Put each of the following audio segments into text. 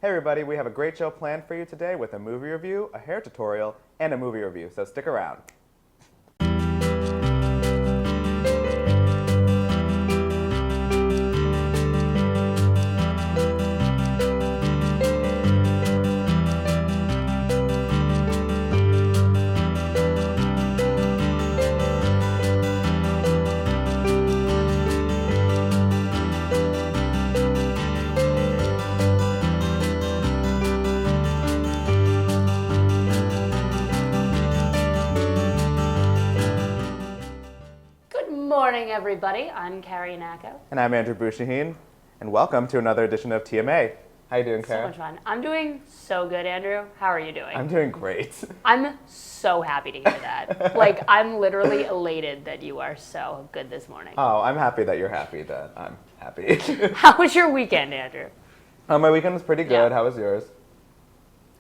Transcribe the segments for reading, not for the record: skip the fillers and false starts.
Hey everybody, we have a great show planned for you today with a movie review, a hair tutorial, and a movie review, so stick around. Good morning, everybody. I'm Carrie Yennaco. And I'm Andrew Bouchahine, and welcome to another edition of TMA. How you doing, Carrie? So much fun. I'm doing so good, Andrew. How are you doing? I'm doing great. I'm so happy to hear that. I'm literally elated that you are so good this morning. Oh, I'm happy that you're happy that I'm happy. How was your weekend, Andrew? My weekend was pretty good. Yeah. How was yours?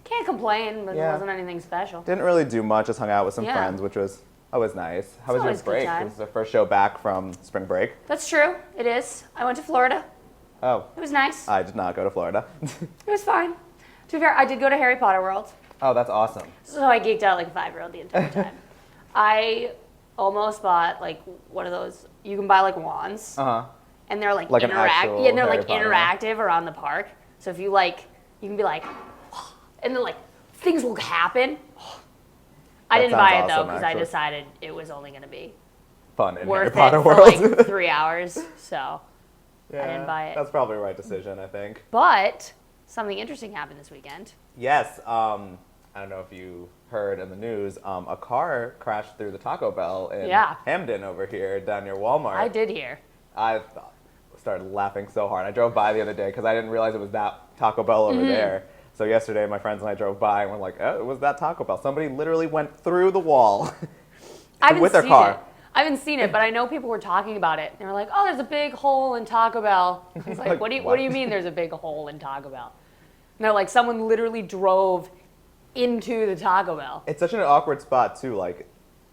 Can't complain, but Yeah. it wasn't anything special. Didn't really do much, just hung out with some Yeah. friends, which was always nice. How was your always a good break? time. This is the first show back from spring break. That's true. It is. I went to Florida. Oh, It was nice. I did not go to Florida. It was fine. To be fair, I did go to Harry Potter World. Oh, that's awesome. So I geeked out like a 5-year-old the entire time. I almost bought one of those, you can buy wands. Uh-huh. And they're like, Like an actual yeah, and they're Harry Potter one. interactive around the park. So if you you can be like, and then things will happen. I That didn't buy sounds it though awesome, because I actually. decided it was only going to be Fun in Harry worth Potter it for World. 3 hours. So, Yeah, didn't buy it. That's probably the right decision, I think. but something interesting happened this weekend. Yes, I don't know if you heard in the news, a car crashed through the Taco Bell in Yeah. Hamden over here, down near Walmart. I did hear. Started laughing so hard. I drove by the other day because I didn't realize it was that Taco Bell over there. So yesterday, my friends and I drove by and we're like, oh, it was that Taco Bell. Somebody literally went through the wall I haven't with their seen car. it. I haven't seen it, but I know people were talking about it. They were like, "Oh, there's a big hole in Taco Bell." I was like, Like, what do what? you mean there's a big hole in Taco Bell?" And they're like, someone literally drove into the Taco Bell. It's such an awkward spot, too.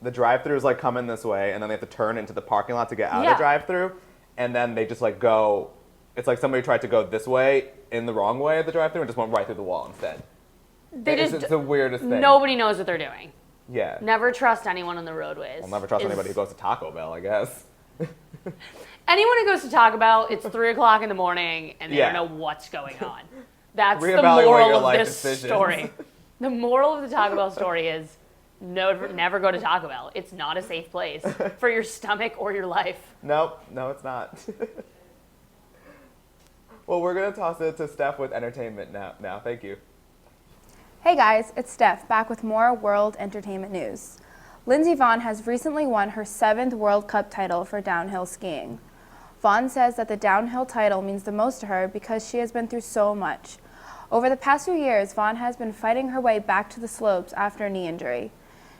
The drive-thru is coming this way, and then they have to turn into the parking lot to get out of Yeah. the drive-thru, and then they just go. It's like somebody tried to go this way in the wrong way of the drive-thru and just went right through the wall instead. It's the weirdest thing. Nobody knows what they're doing. Yeah. Never trust anyone on the roadways. I'll never trust anybody who goes to Taco Bell, I guess. Anyone who goes to Taco Bell, it's 3 o'clock in the morning, and they Yeah. don't know what's going on. That's the Reevaluate moral your of life this decisions. story. The moral of the Taco Bell story is never go to Taco Bell. It's not a safe place for your stomach or your life. Nope, no, it's not. Well, we're going to toss it to Steph with entertainment now. Thank you. Hey guys, it's Steph, back with more world entertainment news. Lindsey Vonn has recently won her 7th World Cup title for downhill skiing. Vonn says that the downhill title means the most to her because she has been through so much. Over the past few years, Vonn has been fighting her way back to the slopes after a knee injury.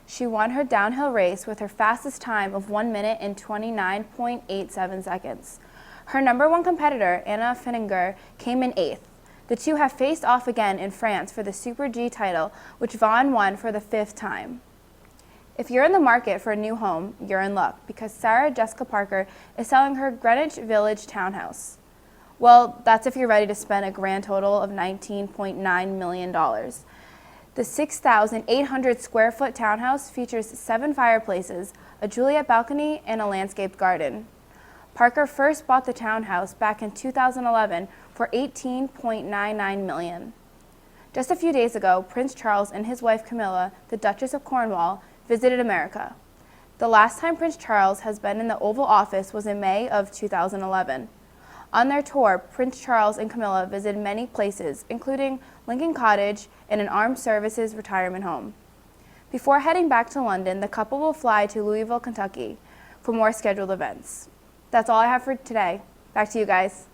She won her downhill race with her fastest time of 1 minute and 29.87 seconds. Her number 1 competitor, Anna Finninger, came in 8th. The two have faced off again in France for the Super G title, which Vonn won for the 5th time. If you're in the market for a new home, you're in luck because Sarah Jessica Parker is selling her Greenwich Village townhouse. Well, that's if you're ready to spend a grand total of $19.9 million. The 6,800 square foot townhouse features 7 fireplaces, a Juliet balcony, and a landscaped garden. Parker first bought the townhouse back in 2011 for $18.99 million. Just a few days ago, Prince Charles and his wife Camilla, the Duchess of Cornwall, visited America. The last time Prince Charles has been in the Oval Office was in May of 2011. On their tour, Prince Charles and Camilla visited many places, including Lincoln Cottage and an armed services retirement home. Before heading back to London, the couple will fly to Louisville, Kentucky for more scheduled events. That's all I have for today. Back to you guys.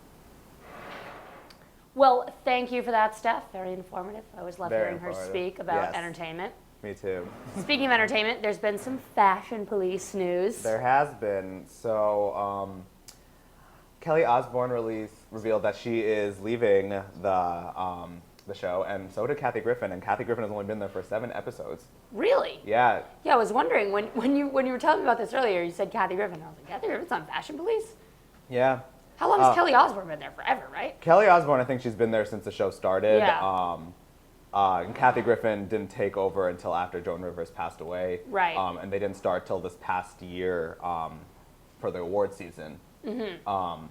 Well, thank you for that, Steph. Very informative. I always love Very hearing her informative. speak about Yes. entertainment. Me too. Speaking of entertainment, there's been some fashion police news. There has been. So, Kelly Osbourne revealed that she is leaving the show, and so did Kathy Griffin. And Kathy Griffin has only been there for 7 episodes. Really? Yeah. Yeah, I was wondering when you were telling me about this earlier. You said Kathy Griffin. I was like, Kathy Griffin's on Fashion Police. Yeah. How long has Kelly Osbourne been there? Forever, right? Kelly Osbourne, I think she's been there since the show started. Yeah. And Kathy Griffin didn't take over until after Joan Rivers passed away. Right. And they didn't start till this past year for the award season. Mm-hmm.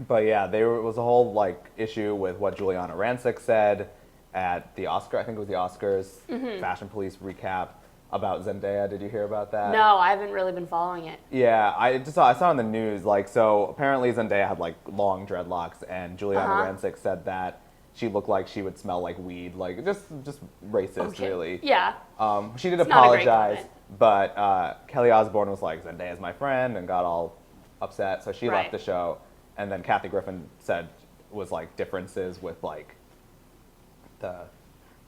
But yeah, there was a whole like issue with what Juliana Rancic said at the Oscar. I think it was the Oscars Fashion Police recap about Zendaya. Did you hear about that? No, I haven't really been following it. Yeah, I saw on the news, like, so apparently Zendaya had like long dreadlocks, and Juliana Rancic said that she looked like she would smell like weed, like just racist, really. Yeah. She did It's not a great apologize, comment. but Kelly Osbourne was like, Zendaya's my friend, and got all upset, so she left the show. And then Kathy Griffin said was like differences with like the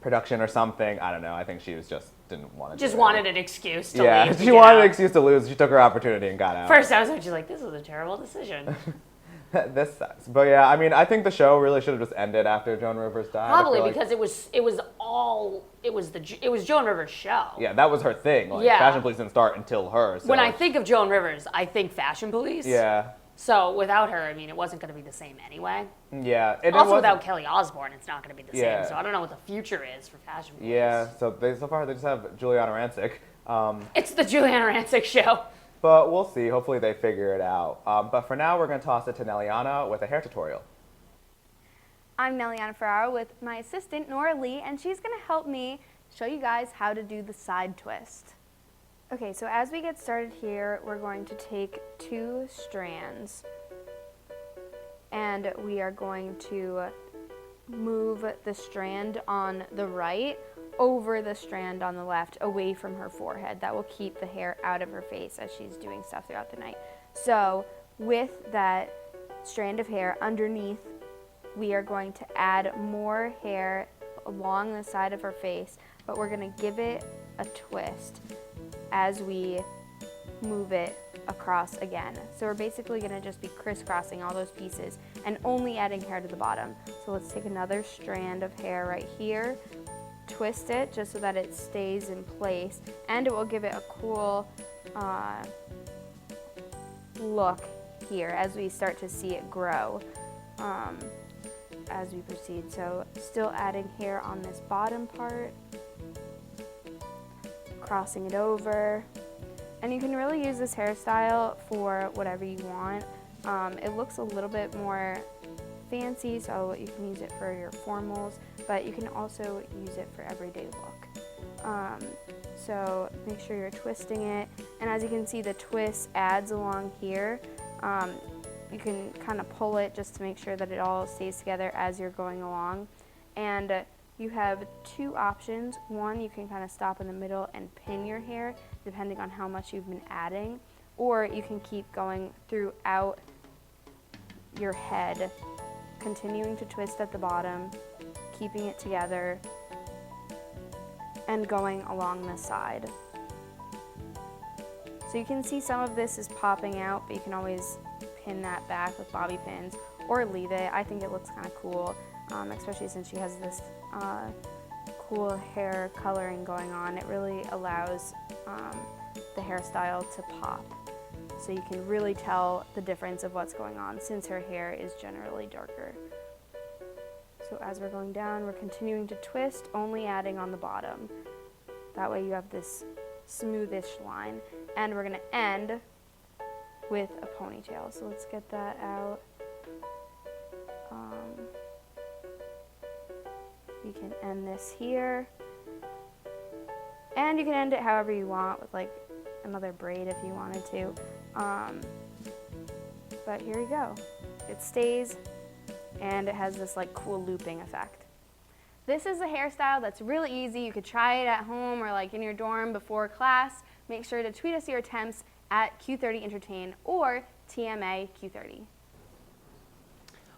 production or something. I don't know. I think she was didn't want to. Just wanted an excuse to leave. Yeah, to she get wanted out. an excuse to lose. She took her opportunity and got out. First episode, she's like, "This was a terrible decision." This sucks. But yeah, I mean, I think the show really should have just ended after Joan Rivers died. Probably like, because it was Joan Rivers' show. Yeah, that was her thing. Like, Yeah. Fashion Police didn't start until her. So When I think of Joan Rivers, I think Fashion Police. yeah, So without her, I mean, it wasn't going to be the same anyway. yeah. And Also, it without Kelly Osbourne, it's not going to be the Yeah. same. So I don't know what the future is for Fashion Police. yeah. So far they just have Juliana Rancic. It's the Juliana Rancic show. But we'll see. Hopefully they figure it out. But for now, we're going to toss it to Neliana with a hair tutorial. I'm Neliana Ferraro with my assistant, Nora Lee, and she's going to help me show you guys how to do the side twist. Okay, so as we get started here, we're going to take 2 strands, and we are going to move the strand on the right over the strand on the left, away from her forehead. That will keep the hair out of her face as she's doing stuff throughout the night. So with that strand of hair underneath, we are going to add more hair along the side of her face, but we're going to give it a twist as we move it across again. So we're basically going to just be crisscrossing all those pieces and only adding hair to the bottom. So let's take another strand of hair right here, twist it just so that it stays in place, and it will give it a cool look here as we start to see it grow as we proceed. So still adding hair on this bottom part, crossing it over, and you can really use this hairstyle for whatever you want. It looks a little bit more fancy, so you can use it for your formals, but you can also use it for everyday look. So make sure you're twisting it, and as you can see, the twist adds along here. You can kind of pull it just to make sure that it all stays together as you're going along. And you have 2 options. One, you can kind of stop in the middle and pin your hair depending on how much you've been adding, or you can keep going throughout your head, continuing to twist at the bottom, keeping it together, and going along the side. So you can see some of this is popping out, but you can always pin that back with bobby pins or leave it. I think it looks kind of cool, especially since she has this cool hair coloring going on. It really allows the hairstyle to pop. So you can really tell the difference of what's going on since her hair is generally darker. So as we're going down, we're continuing to twist, only adding on the bottom. That way you have this smoothish line. And we're gonna end with a ponytail. So let's get that out. You can end this here. And you can end it however you want, with like another braid if you wanted to. But here you go. It stays, and it has this like cool looping effect. This is a hairstyle that's really easy. You could try it at home or like in your dorm before class. Make sure to tweet us your attempts at Q30Entertain or TMA Q30.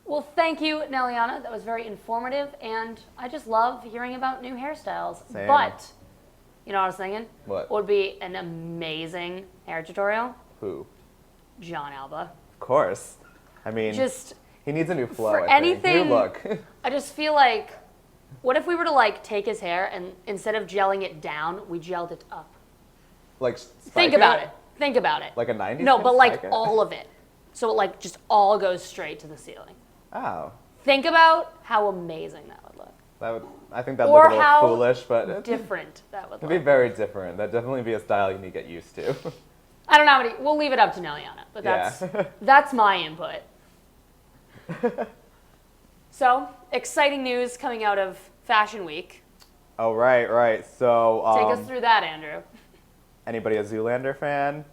Well, thank you, Neliana. That was very informative, and I just love hearing about new hairstyles. Same. But, you know what I was thinking? What? Would be an amazing hair tutorial? Who? John Alba. Of course. I mean, Just he needs a new flow. for I think. anything- New look. I just feel like, what if we were to like take his hair and instead of gelling it down, we gelled it up? Like Think about it. Think about it. Like a 90s No, thing? but like Spike it? all of it. so it like just all goes straight to the ceiling. Oh. Think about how amazing that would look. I think that would Or look a little how foolish, but different that would it'd look. be very different. That'd definitely be a style you need to get used to. I don't know how many. We'll leave it up to Neliana, but that's my input. So, exciting news coming out of Fashion Week. Oh, right. So, Take us through that, Andrew. Anybody a Zoolander fan?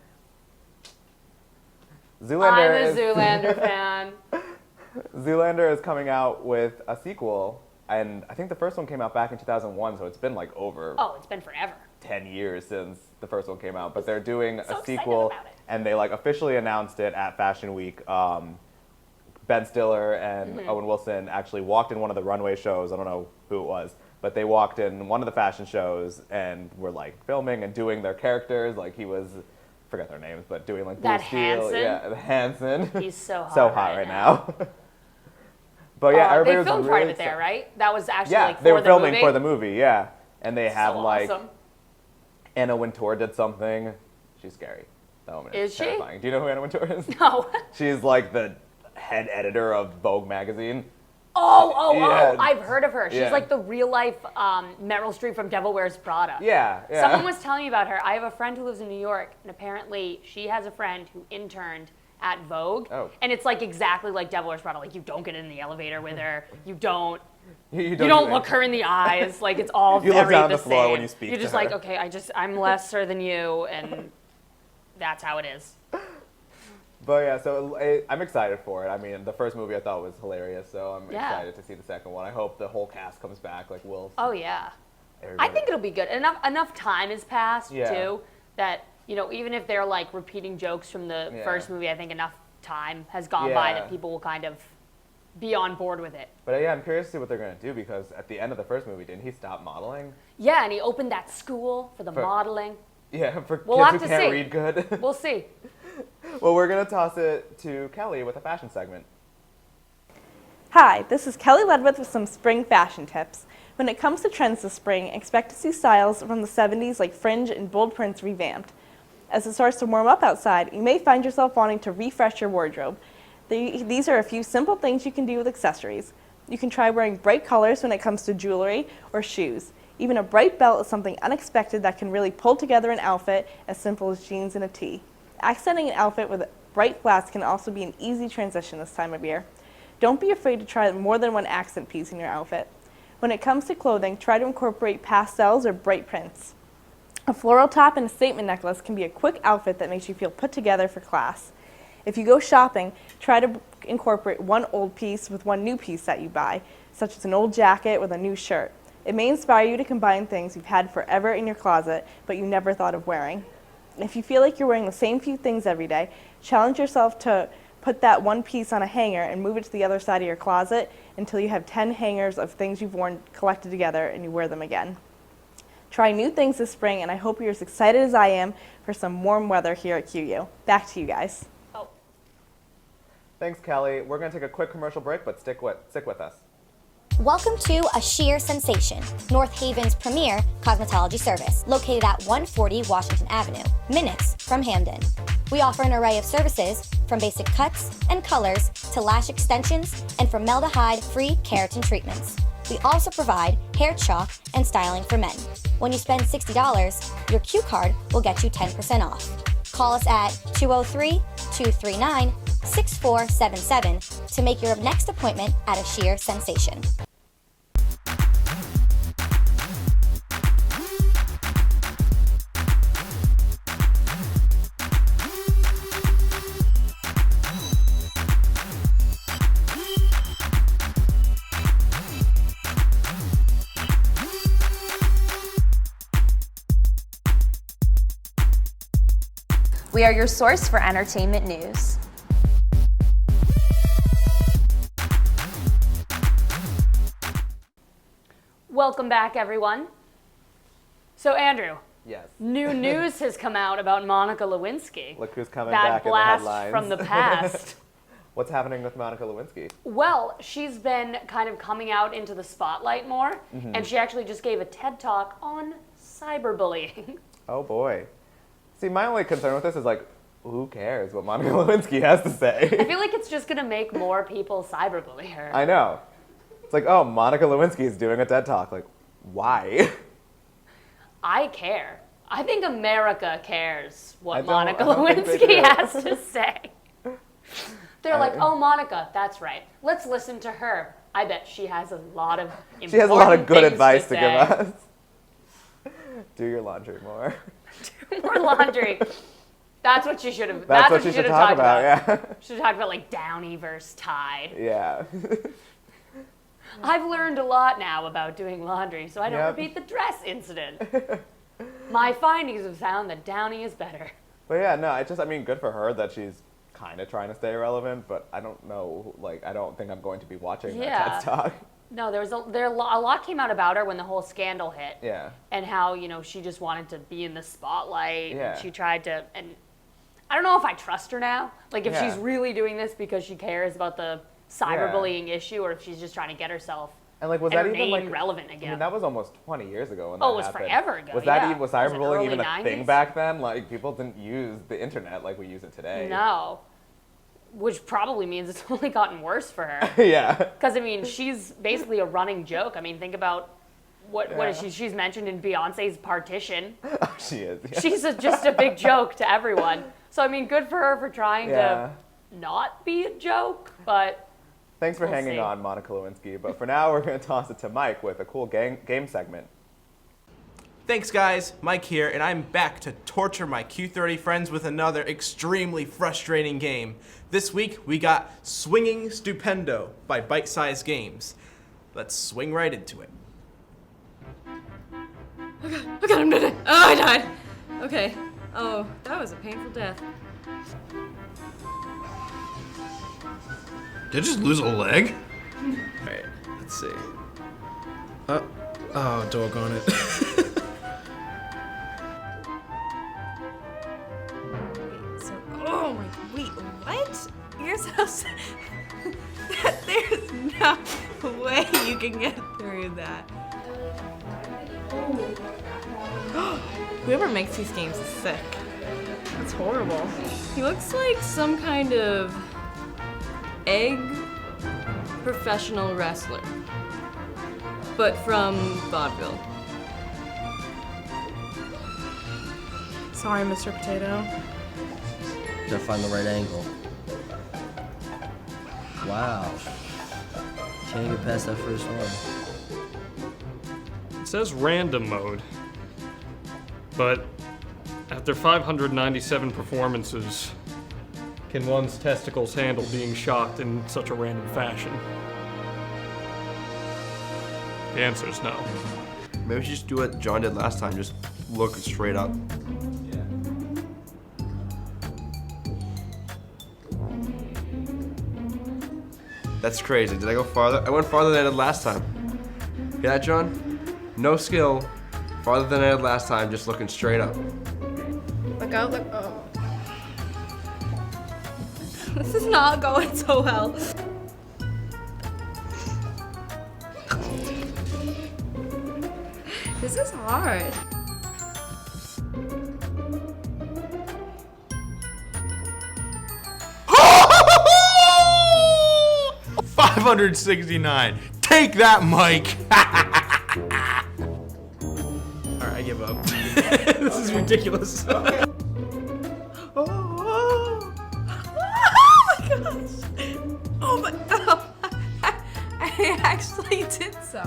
I'm a Zoolander fan. Zoolander is coming out with a sequel, and I think the first one came out back in 2001, so it's been like over It's been forever. 10 years since the first one came out. But they're doing So a sequel, excited about it. and they like officially announced it at Fashion Week. Ben Stiller and Owen Wilson actually walked in one of the runway shows. I don't know who it was, but they walked in one of the fashion shows and were like filming and doing their characters. Like he was, forget their names, but doing like That Blue Steel. Hanson? Yeah, Hanson. He's so hot. So hot right now. But yeah, everybody they was filmed really part of it there, right? That was actually like for they were the filming movie. for the movie. Yeah, and they have So like awesome. Anna Wintour did something. She's scary. That woman Is is she? terrifying. Do you know who Anna Wintour is? No. She's like the head editor of Vogue magazine. Oh, I've heard of her. She's Yeah. like the real life Meryl Streep from Devil Wears Prada. Yeah. Someone was telling me about her. I have a friend who lives in New York, and apparently she has a friend who interned at Vogue. Oh. And it's like exactly like Devil Wears Prada. Like you don't get in the elevator with her. You don't You don't look her in the eyes. Like it's all You look very down on the the floor same. when you speak You're to just her. like, okay, I'm lesser than you, and that's how it is. But yeah, so I'm excited for it. I mean, the first movie I thought was hilarious, so I'm Yeah. excited to see the second one. I hope the whole cast comes back, like Will. Oh yeah. I everybody. think it'll be good. Enough time has passed Yeah. too that even if they're like repeating jokes from the Yeah. first movie, I think enough time has gone by Yeah. that people will kind of be on board with it. But yeah, I'm curious to see what they're gonna do because at the end of the first movie, didn't he stop modeling? Yeah, and he opened that school for the modeling. Yeah, for We'll kids have who to can't see. read good. We'll see. Well, we're gonna toss it to Kelly with a fashion segment. Hi, this is Kelly Ledwith with some spring fashion tips. When it comes to trends this spring, expect to see styles from the 70s like fringe and bold prints revamped. As it starts to warm up outside, you may find yourself wanting to refresh your wardrobe. These are a few simple things you can do with accessories. You can try wearing bright colors when it comes to jewelry or shoes. Even a bright belt is something unexpected that can really pull together an outfit as simple as jeans and a tee. Accenting an outfit with bright flats can also be an easy transition this time of year. Don't be afraid to try more than one accent piece in your outfit. When it comes to clothing, try to incorporate pastels or bright prints. A floral top and a statement necklace can be a quick outfit that makes you feel put together for class. If you go shopping, try to incorporate one old piece with one new piece that you buy, such as an old jacket with a new shirt. It may inspire you to combine things you've had forever in your closet, but you never thought of wearing. If you feel like you're wearing the same few things every day, challenge yourself to put that one piece on a hanger and move it to the other side of your closet until you have 10 hangers of things you've worn collected together and you wear them again. Try new things this spring, and I hope you're as excited as I am for some warm weather here at QU. Back to you guys. Oh, Thanks, Kelly. We're gonna take a quick commercial break, but stick with us. Welcome to A Sheer Sensation, North Haven's premier cosmetology service, located at 140 Washington Avenue, minutes from Hamden. We offer an array of services, from basic cuts and colors to lash extensions and formaldehyde-free keratin treatments. We also provide hair chalk and styling for men. When you spend $60, your Q card will get you 10% off. Call us at 203-239-6477 to make your next appointment at A Sheer Sensation. We are your source for entertainment news. welcome back, everyone. So, Andrew, Yes. new news has come out about Monica Lewinsky. Look who's coming That back in the blast headlines. from the past. What's happening with Monica Lewinsky? Well, she's been kind of coming out into the spotlight more, Mm-hmm. and she actually just gave a TED Talk on cyberbullying. Oh boy. See, my only concern with this is like who cares what Monica Lewinsky has to I say? feel like it's just gonna make more people cyberbully her. I know. It's like, oh, Monica Lewinsky is doing a TED Talk. Like, why? I care. I think America cares I what don't- Monica I don't think they Lewinsky do. has to say. They're like, oh, Monica, that's right. Let's listen to her. I bet she has a lot of important She has a lot of good things advice to say. give us. Do your laundry more. More laundry. That's what she should have. That's what you should have talk talked about, yeah. She should have talked about like Downey versus Tide. Yeah. I've learned a lot now about doing laundry, so I don't Yep. repeat the dress incident. My findings have found that Downey is better. But yeah, no, I mean, good for her that she's kind of trying to stay relevant, but I don't know, like, I don't think I'm going to be watching Yeah. that TED Talk. No, a lot came out about her when the whole scandal hit. Yeah. And how, she just wanted to be in the spotlight. Yeah. And she tried to, and I don't know if I trust her now. Like, if Yeah. she's really doing this because she cares about the cyberbullying issue, or if she's just trying to get herself And like, was that even remain like relevant I again. mean, that was almost 20 years ago when Oh, that it was happened. forever ago, Was that yeah. even, was Was it cyberbullying early even a thing 90s? back then? Like, people didn't use the internet like we use it today. No. Which probably means it's only gotten worse for her. Yeah. Because, I mean, she's basically a running joke. I mean, think about what is Yeah. she's mentioned in Beyonce's Partition. She is. Yeah. She's just a big joke to everyone. So, I mean, good for her for trying Yeah. to not be a joke, but Thanks for We'll hanging see. on, Monica Lewinsky. But for now, we're going to toss it to Mike with a cool game segment. Thanks guys, Mike here, and I'm back to torture my Q30 friends with another extremely frustrating game. This week we got Swinging Stupendo by Bite Size Games. Let's swing right into it. Oh god, I'm dead. Oh, I died. Okay. Oh, that was a painful death. Did I just lose a leg? Alright, let's see. Oh, doggone it. Oh my, wait, what? You're so sad. There's no way you can get through that. Whoever makes these games is sick. That's horrible. He looks like some kind of egg professional wrestler, but from vaudeville. Sorry, Mr. Potato. Gotta find the right angle. Wow. Can't get past that first one. It says random mode, but after 597 performances, can one's testicles handle being shocked in such a random fashion? The answer is no. Maybe we should just do what John did last time, just look straight up. That's crazy. Did I go farther? I went farther than I did last time. Hear that, John? No skill. Farther than I did last time, just looking straight up. Look out, look, oh. This is not going so well. This is hard. $569. Take that, Mike. Alright, I give up. This is ridiculous. Oh my gosh! Oh my! Oh, I actually did so.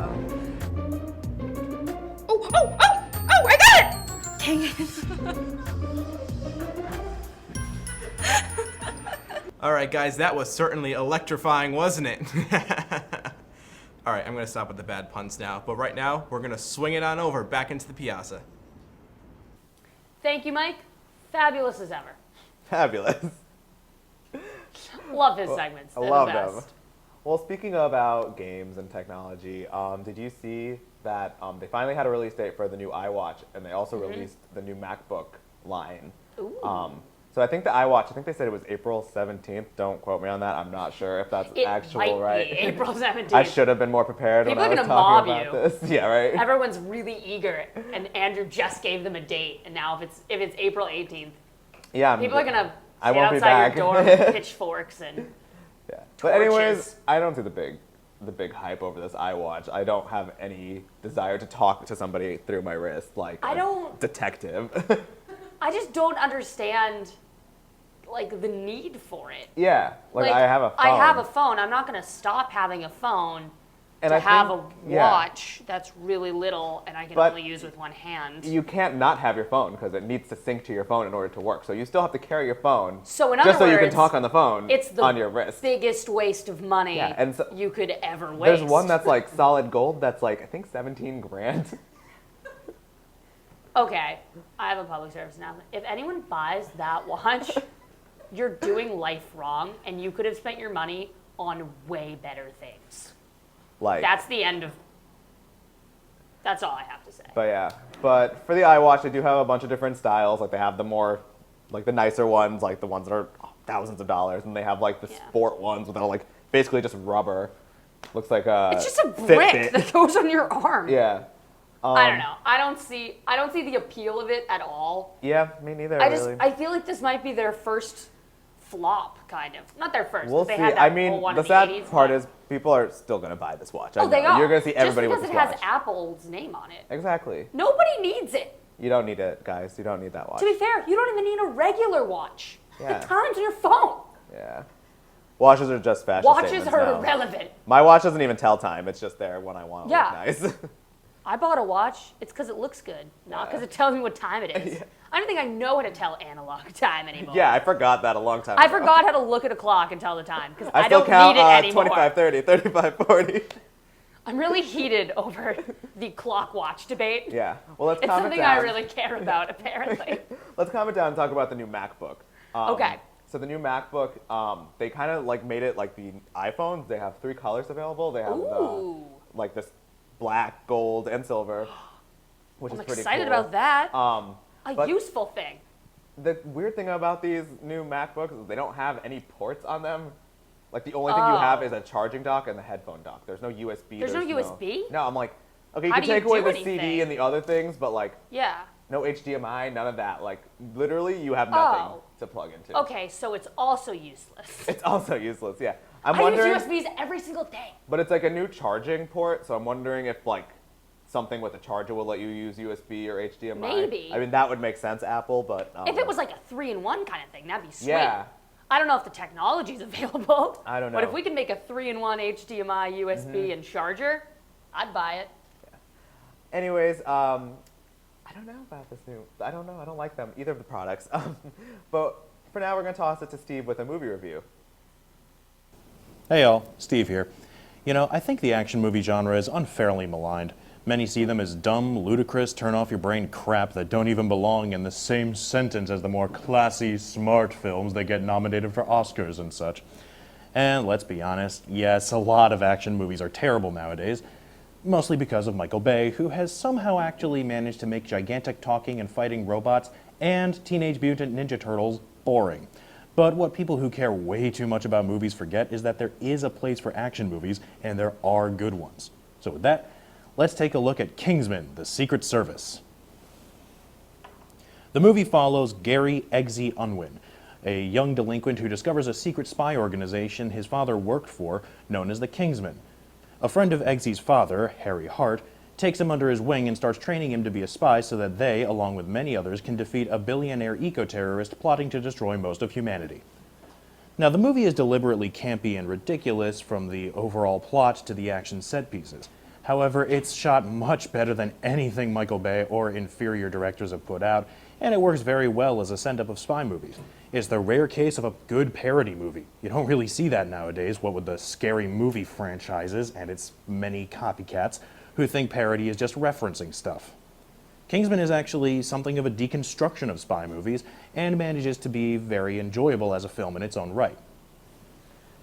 Oh! I got it! Dang it! All right, guys, that was certainly electrifying, wasn't it? All right, I'm gonna stop with the bad puns now, but right now, we're gonna swing it on over back into the piazza. thank you, Mike. Fabulous as ever. Fabulous. Love his segments. I They're love the them. best. Well, speaking about games and technology, did you see that they finally had a release date for the new iWatch, and they also released the new MacBook line? Ooh. So I think the iWatch, I think they said it was April 17th. Don't quote me on that. I'm not sure if that's It actual might right. be April 17th. I should have been more prepared People when are I was gonna mob talking about you. this. Yeah, right. Everyone's really eager, and Andrew just gave them a date, and now if it's April 18th, Yeah, people are gonna I won't be outside back. your door with pitchforks and Yeah. But anyways, torches. I don't see the big hype over this iWatch. I don't have any desire to talk to somebody through my wrist like detective. I just don't understand like the need for it. Yeah, like I have a phone. I have a phone. I'm not going to stop having a phone And to I have think- a yeah. watch that's really little and I can But only use with one hand. You can't not have your phone because it needs to sync to your phone in order to work. So you still have to carry your phone. So in just other so you can words, talk on the phone it's the on your wrist. biggest waste of money Yeah, and so- you could ever waste. There's one that's like solid gold that's like I think 17 grand. Okay, I have a public service announcement. If anyone buys that watch, you're doing life wrong, and you could have spent your money on way better things. Like That's the end of. That's all I have to say. But yeah, but for the iWatch, they do have a bunch of different styles. Like they have the more, like the nicer ones, like the ones that are thousands of dollars, and they have like the sport ones that are like basically just rubber. Looks like a. It's just a brick Fitbit. that goes on your arm. Yeah. I don't know. I don't see the appeal of it at all. Yeah, me neither. Really. I feel like this might be their first flop, kind of. Not their first. We'll they see. Had that I whole mean, one the in sad 80s, part but- is people are still gonna buy this watch. I Oh, they know. are. You're gonna see everybody Just with because this it watch. has Apple's name on it. Exactly. Nobody needs it. You don't need it, guys. You don't need that watch. To be fair, you don't even need a regular watch. Yeah. The time's on your phone. Yeah. Watches are just fashion Watches statements are now. irrelevant. My watch doesn't even tell time. It's just there when I want to Yeah. look nice. I bought a watch. It's because it looks good, not because it tells me what time it is. I don't think I know how to tell analog time anymore. Yeah, I forgot that a long time I ago. forgot how to look at a clock and tell the time because I still don't count need it anymore. 25:30, 35:40. I'm really heated over the clock watch debate. Yeah. Well, let's It's comment something down. I really care about, apparently. Let's comment down and talk about the new MacBook. Okay. So the new MacBook, they kind of like made it like the iPhones. They have 3 colors available. They have Ooh. like this black, gold, and silver, which I'm is pretty excited cool. about that. A A useful thing. The weird thing about these new MacBooks is they don't have any ports on them. Like the only thing you have is a charging dock and the headphone dock. There's no USB. There's no USB? No, I'm like, okay, you How can do you take away do the anything? CD and the other things, but like Yeah. no HDMI, none of that. Like literally, you have nothing Oh. to plug into. Okay, so it's also useless. It's also useless. Yeah, I'm I wondering. use USBs every single day. But it's like a new charging port, so I'm wondering if like something with a charger will let you use USB or HDMI. Maybe. I mean, that would make sense, Apple, but If it was like a 3-in-1 kind of thing, that'd be sweet. Yeah. I don't know if the technology's available. I don't But if know. we can make a 3-in-1 HDMI, USB, and charger, I'd buy it. Anyways, I don't know about this new. I don't know. I don't like them either of the products. But for now, we're gonna toss it to Steve with a movie review. Hey y'all, Steve here. You know, I think the action movie genre is unfairly maligned. Many see them as dumb, ludicrous, turn-off-your-brain crap that don't even belong in the same sentence as the more classy, smart films that get nominated for Oscars and such. And let's be honest, yes, a lot of action movies are terrible nowadays, mostly because of Michael Bay, who has somehow actually managed to make gigantic talking and fighting robots and Teenage Mutant Ninja Turtles boring. But what people who care way too much about movies forget is that there is a place for action movies, and there are good ones. So with that, let's take a look at Kingsman: The Secret Service. The movie follows Gary Eggsy Unwin, a young delinquent who discovers a secret spy organization his father worked for, known as the Kingsmen. A friend of Eggsy's father, Harry Hart, takes him under his wing and starts training him to be a spy so that they, along with many others, can defeat a billionaire eco-terrorist plotting to destroy most of humanity. Now, the movie is deliberately campy and ridiculous from the overall plot to the action set pieces. However, it's shot much better than anything Michael Bay or inferior directors have put out, and it works very well as a send-up of spy movies. It's the rare case of a good parody movie. You don't really see that nowadays, what with the scary movie franchises and its many copycats who think parody is just referencing stuff. Kingsman is actually something of a deconstruction of spy movies and manages to be very enjoyable as a film in its own right.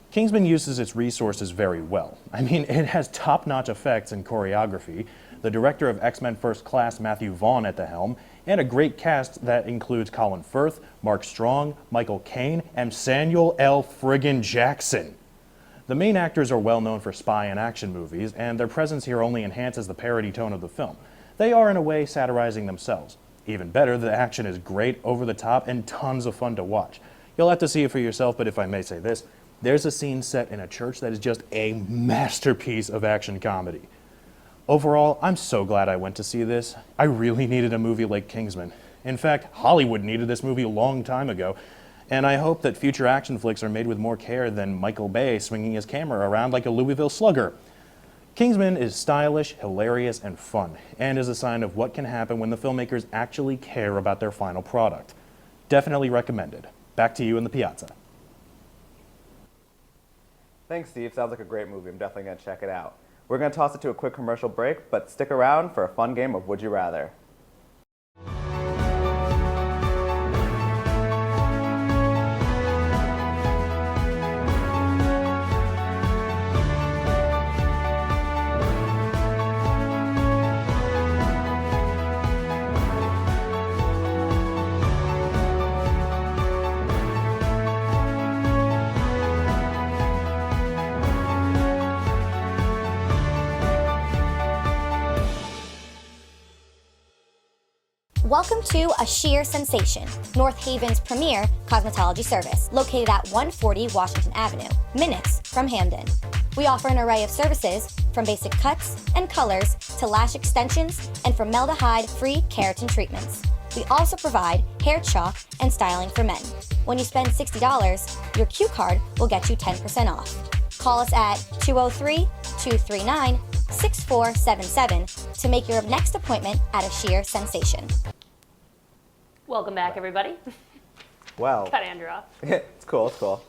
Kingsman uses its resources very well. I mean, it has top-notch effects and choreography, the director of X-Men First Class, Matthew Vaughn, at the helm, and a great cast that includes Colin Firth, Mark Strong, Michael Caine, and Samuel L. friggin' Jackson. The main actors are well known for spy and action movies, and their presence here only enhances the parody tone of the film. They are, in a way, satirizing themselves. Even better, the action is great, over the top, and tons of fun to watch. You'll have to see it for yourself, but if I may say this, there's a scene set in a church that is just a masterpiece of action comedy. Overall, I'm so glad I went to see this. I really needed a movie like Kingsman. In fact, Hollywood needed this movie a long time ago, and I hope that future action flicks are made with more care than Michael Bay swinging his camera around like a Louisville slugger. Kingsman is stylish, hilarious, and fun, and is a sign of what can happen when the filmmakers actually care about their final product. Definitely recommended. Back to you in the piazza. Thanks, Steve. Sounds like a great movie. I'm definitely going to check it out. We're going to toss it to a quick commercial break, but stick around for a fun game of Would You Rather. Welcome to A Sheer Sensation, North Haven's premier cosmetology service, located at 140 Washington Avenue, minutes from Hamden. We offer an array of services, from basic cuts and colors to lash extensions and formaldehyde-free keratin treatments. We also provide hair chalk and styling for men. When you spend $60, your Q card will get you 10% off. Call us at 203-239-6477 to make your next appointment at A Sheer Sensation. Welcome back, everybody. Well, Cut Andrew off. it's cool, it's cool.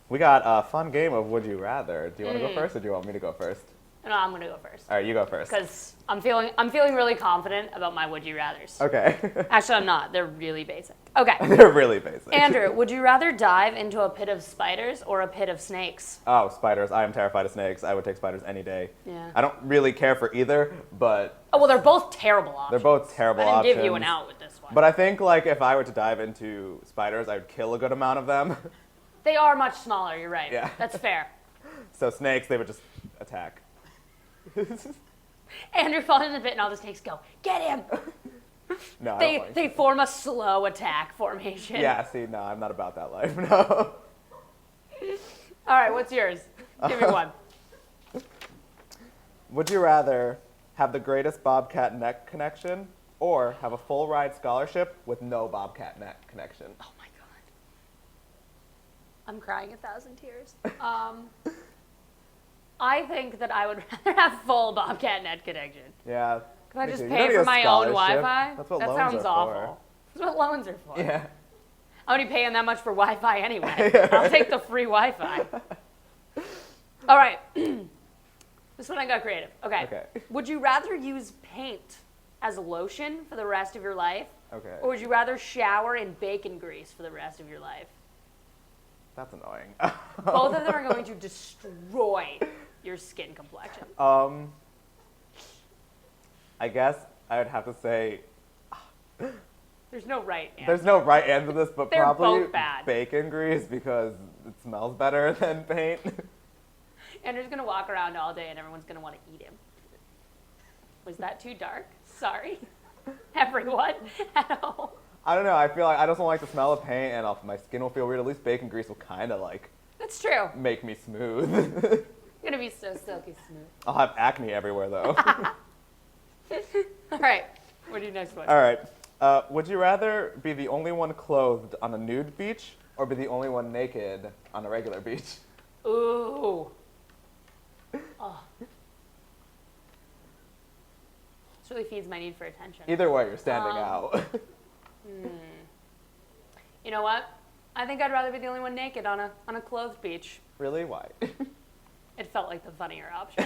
We got a fun game of Would You Rather. Do you want to go first, or do you want me to go first? No, I'm going to go first. All right, you go first. Because I'm feeling really confident about my Would You Rathers. Okay. Actually, I'm not. They're really basic. Okay. They're really basic. Andrew, would you rather dive into a pit of spiders or a pit of snakes? Oh, spiders. I am terrified of snakes. I would take spiders any day. Yeah. I don't really care for either, but... Oh, well, they're both terrible options. They're both terrible options. I didn't give you an out with this one. But I think, like, if I were to dive into spiders, I'd kill a good amount of them. They are much smaller, you're right. Yeah. That's fair. So snakes, they would just attack. Andrew falls in the pit and all the snakes go, get him! No, They form a slow attack formation. Yeah, see, no, I'm not about that life, no. All right, what's yours? Give me one. Would you rather have the greatest Bobcat neck connection or have a full ride scholarship with no Bobcat neck connection? Oh my God. I'm crying 1,000 tears. I think that I would rather have full Bobcat net connection. Yeah. Can I just pay for my own Wi-Fi? That's what that loans sounds are awful. That's what loans are for. Yeah. I'm already paying that much for Wi-Fi anyway. I'll take the free Wi-Fi. All right. This one I got creative. Okay. Would you rather use paint as lotion for the rest of your life? Okay. Or would you rather shower in bacon grease for the rest of your life? That's annoying. Both of them are going to destroy your skin complexion. I guess I would have to say... There's no right answer. There's no right answer to this, but They're probably both bad. bacon grease because it smells better than paint. Andrew's going to walk around all day and everyone's going to want to eat him. Was that too dark? Sorry. Everyone at home. I don't know. I feel like I just don't like the smell of paint, and my skin will feel weird. At least bacon grease will kind of like... That's true. Make me smooth. You're going to be so silky smooth. I'll have acne everywhere, though. All right. What do you next one? All right. Would you rather be the only one clothed on a nude beach or be the only one naked on a regular beach? Ooh. Oh. This really feeds my need for attention. Either way, you're standing out. You know what? I think I'd rather be the only one naked on a clothed beach. Really? Why? It felt like the funnier option.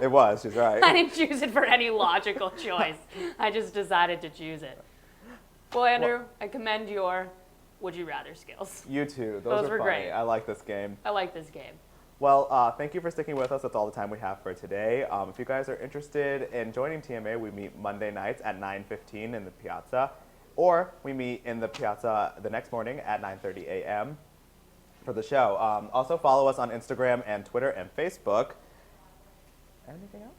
It was. She's right. I didn't choose it for any logical choice. I just decided to choose it. Well, Andrew, I commend your would you rather skills. You too. Those were funny. great. I like this game. I like this game. Well, thank you for sticking with us. That's all the time we have for today. If you guys are interested in joining TMA, we meet Monday nights at 9:15 in the Piazza, or we meet in the Piazza the next morning at 9:30 a.m. for the show. Also, follow us on Instagram and Twitter and Facebook. Anything else?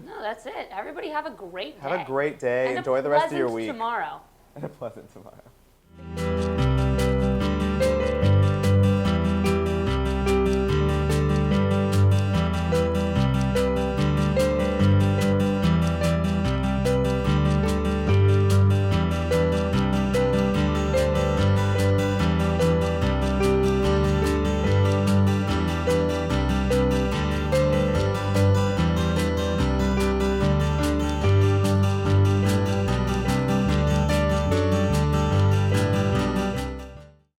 No, that's it. Everybody have a great day. Have a great day. And Enjoy the rest of your pleasant week. tomorrow. And a pleasant tomorrow.